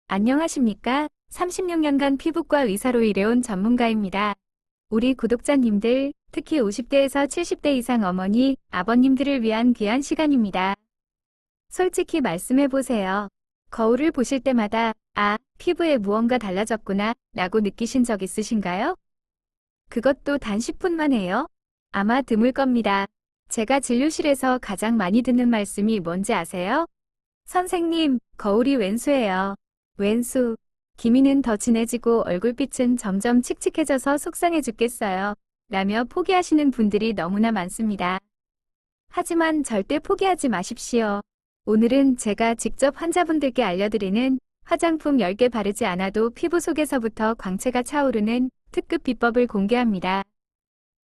안녕하십니까? 36년간 피부과 의사로 일해온 전문가입니다. 우리 구독자님들, 특히 50대에서 70대 이상 어머니, 아버님들을 위한 귀한 시간입니다. 솔직히 말씀해보세요. 거울을 보실 때마다, 아, 피부에 무언가 달라졌구나, 라고 느끼신 적 있으신가요? 그것도 단 10분만 해요? 아마 드물 겁니다. 제가 진료실에서 가장 많이 듣는 말씀이 뭔지 아세요? 선생님, 거울이 왼수예요. 왼수. 기미는 더 진해지고 얼굴빛은 점점 칙칙해져서 속상해 죽겠어요. 라며 포기하시는 분들이 너무나 많습니다. 하지만 절대 포기하지 마십시오. 오늘은 제가 직접 환자분들께 알려드리는 화장품 10개 바르지 않아도 피부 속에서부터 광채가 차오르는 특급 비법을 공개합니다.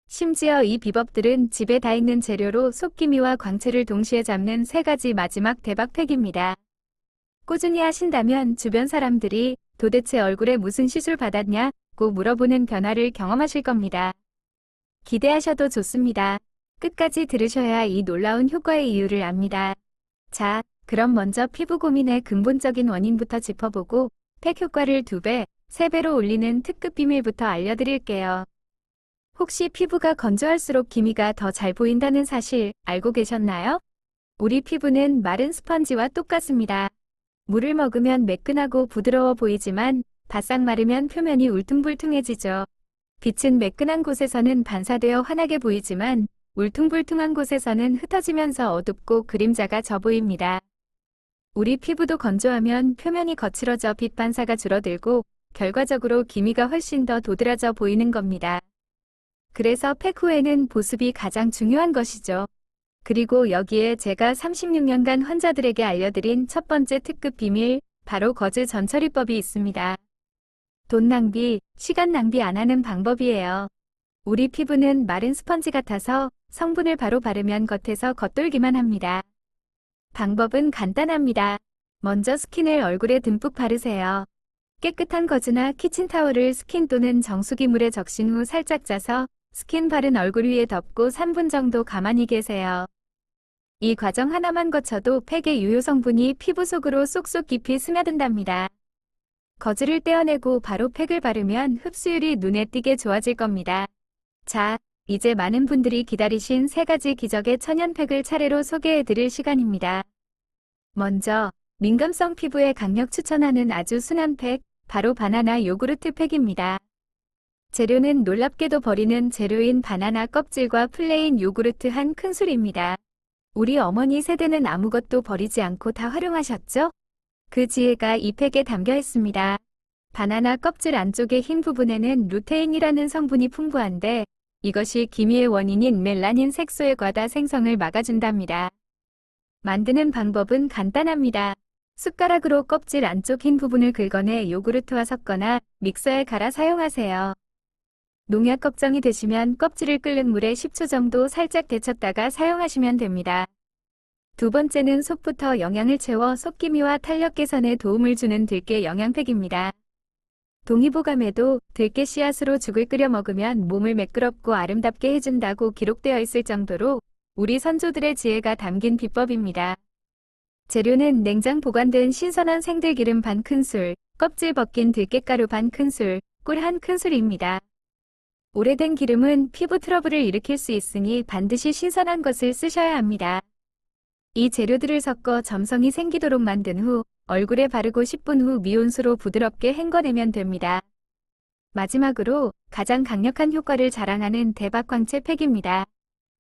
심지어 이 비법들은 집에 다 있는 재료로 속기미와 광채를 동시에 잡는 3가지 마지막 대박팩입니다. 꾸준히 하신다면 주변 사람들이 도대체 얼굴에 무슨 시술 받았냐고 물어보는 변화를 경험하실 겁니다. 기대하셔도 좋습니다. 끝까지 들으셔야 이 놀라운 효과의 이유를 압니다. 자, 그럼 먼저 피부 고민의 근본적인 원인부터 짚어보고 팩 효과를 2배, 3배로 올리는 특급 비밀부터 알려드릴게요. 혹시 피부가 건조할수록 기미가 더 잘 보인다는 사실 알고 계셨나요? 우리 피부는 마른 스펀지와 똑같습니다. 물을 먹으면 매끈하고 부드러워 보이지만 바싹 마르면 표면이 울퉁불퉁해지죠. 빛은 매끈한 곳에서는 반사되어 환하게 보이지만 울퉁불퉁한 곳에서는 흩어지면서 어둡고 그림자가 져 보입니다. 우리 피부도 건조하면 표면이 거칠어져 빛 반사가 줄어들고 결과적으로 기미가 훨씬 더 도드라져 보이는 겁니다. 그래서 팩 후에는 보습이 가장 중요한 것이죠. 그리고 여기에 제가 36년간 환자들에게 알려드린 첫 번째 특급 비밀, 바로 거즈 전처리법이 있습니다. 돈 낭비, 시간 낭비 안 하는 방법이에요. 우리 피부는 마른 스펀지 같아서 성분을 바로 바르면 겉에서 겉돌기만 합니다. 방법은 간단합니다. 먼저 스킨을 얼굴에 듬뿍 바르세요. 깨끗한 거즈나 키친타올을 스킨 또는 정수기 물에 적신 후 살짝 짜서 스킨 바른 얼굴 위에 덮고 3분 정도 가만히 계세요. 이 과정 하나만 거쳐도 팩의 유효 성분이 피부 속으로 쏙쏙 깊이 스며든답니다. 거즈를 떼어내고 바로 팩을 바르면 흡수율이 눈에 띄게 좋아질 겁니다. 자, 이제 많은 분들이 기다리신 3가지 기적의 천연팩을 차례로 소개해드릴 시간입니다. 먼저, 민감성 피부에 강력 추천하는 아주 순한 팩, 바로 바나나 요구르트 팩입니다. 재료는 놀랍게도 버리는 재료인 바나나 껍질과 플레인 요구르트 한 큰술입니다. 우리 어머니 세대는 아무것도 버리지 않고 다 활용하셨죠? 그 지혜가 이 팩에 담겨 있습니다. 바나나 껍질 안쪽의 흰 부분에는 루테인이라는 성분이 풍부한데 이것이 기미의 원인인 멜라닌 색소의 과다 생성을 막아준답니다. 만드는 방법은 간단합니다. 숟가락으로 껍질 안쪽 흰 부분을 긁어내 요구르트와 섞거나 믹서에 갈아 사용하세요. 농약 걱정이 되시면 껍질을 끓는 물에 10초 정도 살짝 데쳤다가 사용하시면 됩니다. 두 번째는 속부터 영양을 채워 속기미와 탄력 개선에 도움을 주는 들깨 영양팩입니다. 동의보감에도 들깨 씨앗으로 죽을 끓여 먹으면 몸을 매끄럽고 아름답게 해준다고 기록되어 있을 정도로 우리 선조들의 지혜가 담긴 비법입니다. 재료는 냉장 보관된 신선한 생들기름 반 큰술, 껍질 벗긴 들깨가루 반 큰술, 꿀 한 큰술입니다. 오래된 기름은 피부 트러블을 일으킬 수 있으니 반드시 신선한 것을 쓰셔야 합니다. 이 재료들을 섞어 점성이 생기도록 만든 후 얼굴에 바르고 10분 후 미온수로 부드럽게 헹궈내면 됩니다. 마지막으로 가장 강력한 효과를 자랑하는 대박 광채 팩입니다.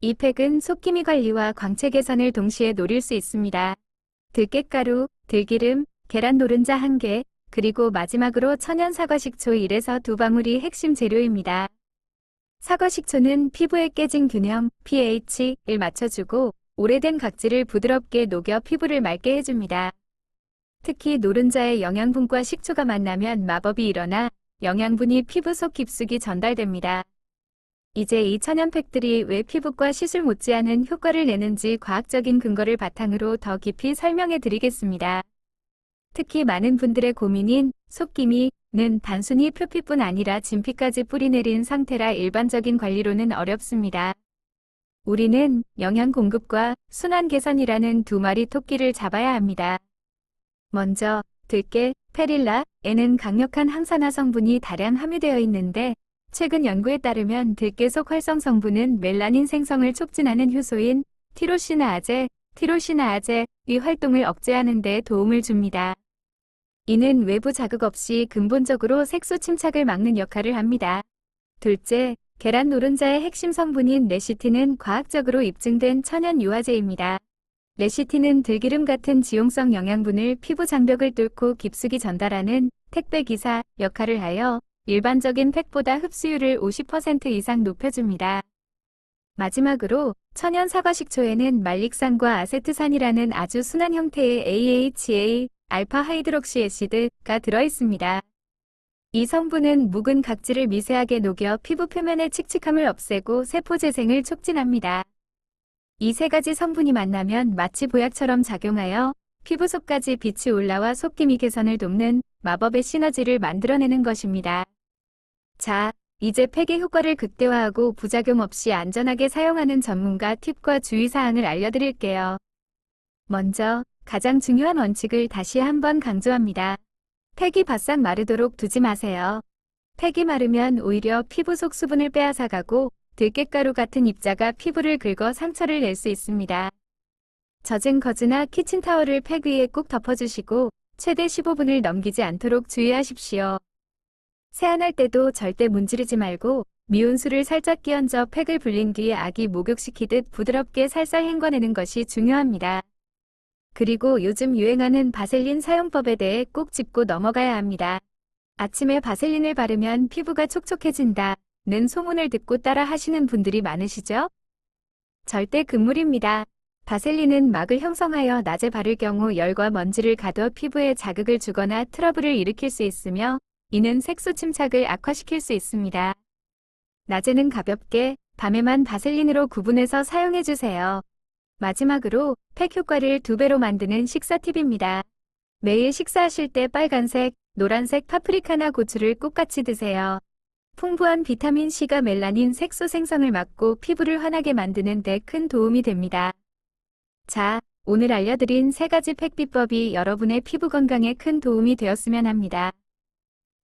이 팩은 속기미 관리와 광채 개선을 동시에 노릴 수 있습니다. 들깨가루, 들기름, 계란 노른자 1개, 그리고 마지막으로 천연 사과식초 1에서 2방울이 핵심 재료입니다. 사과식초는 피부에 깨진 균형, pH를 맞춰주고 오래된 각질을 부드럽게 녹여 피부를 맑게 해줍니다. 특히 노른자의 영양분과 식초가 만나면 마법이 일어나 영양분이 피부 속 깊숙이 전달됩니다. 이제 이 천연팩들이 왜 피부과 시술 못지않은 효과를 내는지 과학적인 근거를 바탕으로 더 깊이 설명해 드리겠습니다. 특히 많은 분들의 고민인 속기미는 단순히 표피뿐 아니라 진피까지 뿌리내린 상태라 일반적인 관리로는 어렵습니다. 우리는 영양 공급과 순환 개선이라는 두 마리 토끼를 잡아야 합니다. 먼저 들깨, 페릴라에는 강력한 항산화 성분이 다량 함유되어 있는데 최근 연구에 따르면 들깨 속 활성 성분은 멜라닌 생성을 촉진하는 효소인 티로시나아제의 활동을 억제하는 데 도움을 줍니다. 이는 외부 자극 없이 근본적으로 색소 침착을 막는 역할을 합니다. 둘째, 계란 노른자의 핵심 성분인 레시틴은 과학적으로 입증된 천연 유화제입니다. 레시틴은 들기름 같은 지용성 영양분을 피부 장벽을 뚫고 깊숙이 전달하는 택배기사 역할을 하여 일반적인 팩보다 흡수율을 50% 이상 높여줍니다. 마지막으로 천연 사과식초에는 말릭산과 아세트산이라는 아주 순한 형태의 AHA, 알파 하이드록시 애시드가 들어있습니다. 이 성분은 묵은 각질을 미세하게 녹여 피부 표면의 칙칙함을 없애고 세포 재생을 촉진합니다. 이 세 가지 성분이 만나면 마치 보약처럼 작용하여 피부 속까지 빛이 올라와 속기미 개선을 돕는 마법의 시너지를 만들어내는 것입니다. 자, 이제 팩의 효과를 극대화하고 부작용 없이 안전하게 사용하는 전문가 팁과 주의사항을 알려드릴게요. 먼저, 가장 중요한 원칙을 다시 한번 강조합니다. 팩이 바싹 마르도록 두지 마세요. 팩이 마르면 오히려 피부 속 수분을 빼앗아가고 들깨가루 같은 입자가 피부를 긁어 상처를 낼 수 있습니다. 젖은 거즈나 키친타월을 팩 위에 꼭 덮어주시고 최대 15분을 넘기지 않도록 주의하십시오. 세안할 때도 절대 문지르지 말고 미온수를 살짝 끼얹어 팩을 불린 뒤에 아기 목욕시키듯 부드럽게 살살 헹궈내는 것이 중요합니다. 그리고 요즘 유행하는 바셀린 사용법에 대해 꼭 짚고 넘어가야 합니다. 아침에 바셀린을 바르면 피부가 촉촉해진다 는 소문을 듣고 따라 하시는 분들이 많으시죠? 절대 금물입니다. 바셀린은 막을 형성하여 낮에 바를 경우 열과 먼지를 가둬 피부에 자극을 주거나 트러블을 일으킬 수 있으며 이는 색소 침착을 악화시킬 수 있습니다. 낮에는 가볍게, 밤에만 바셀린으로 구분해서 사용해주세요. 마지막으로 팩 효과를 2배로 만드는 식사 팁입니다. 매일 식사하실 때 빨간색, 노란색 파프리카나 고추를 꼭 같이 드세요. 풍부한 비타민C가 멜라닌 색소 생성을 막고 피부를 환하게 만드는 데 큰 도움이 됩니다. 자, 오늘 알려드린 3가지 팩 비법이 여러분의 피부 건강에 큰 도움이 되었으면 합니다.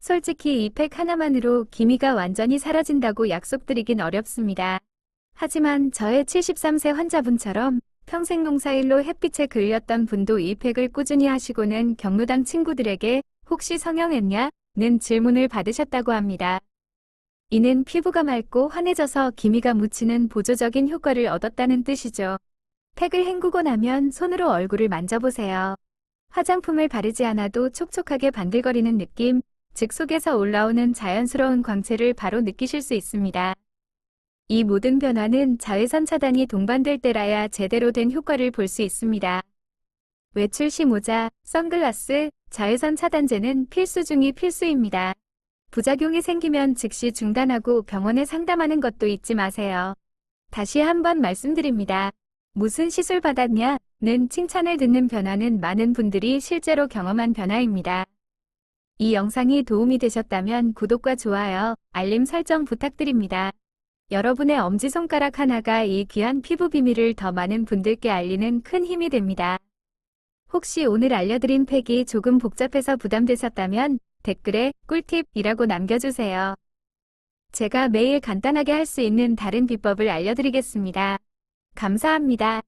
솔직히 이 팩 하나만으로 기미가 완전히 사라진다고 약속드리긴 어렵습니다. 하지만 저의 73세 환자분처럼 평생 농사일로 햇빛에 그을렸던 분도 이 팩을 꾸준히 하시고는 경로당 친구들에게 혹시 성형했냐? 는 질문을 받으셨다고 합니다. 이는 피부가 맑고 환해져서 기미가 묻히는 보조적인 효과를 얻었다는 뜻이죠. 팩을 헹구고 나면 손으로 얼굴을 만져보세요. 화장품을 바르지 않아도 촉촉하게 반들거리는 느낌, 즉 속에서 올라오는 자연스러운 광채를 바로 느끼실 수 있습니다. 이 모든 변화는 자외선 차단이 동반될 때라야 제대로 된 효과를 볼 수 있습니다. 외출 시 모자, 선글라스, 자외선 차단제는 필수 중의 필수입니다. 부작용이 생기면 즉시 중단하고 병원에 상담하는 것도 잊지 마세요. 다시 한번 말씀드립니다. 무슨 시술 받았냐? 는 칭찬을 듣는 변화는 많은 분들이 실제로 경험한 변화입니다. 이 영상이 도움이 되셨다면 구독과 좋아요, 알림 설정 부탁드립니다. 여러분의 엄지손가락 하나가 이 귀한 피부 비밀을 더 많은 분들께 알리는 큰 힘이 됩니다. 혹시 오늘 알려드린 팩이 조금 복잡해서 부담되셨다면 댓글에 꿀팁이라고 남겨주세요. 제가 매일 간단하게 할 수 있는 다른 비법을 알려드리겠습니다. 감사합니다.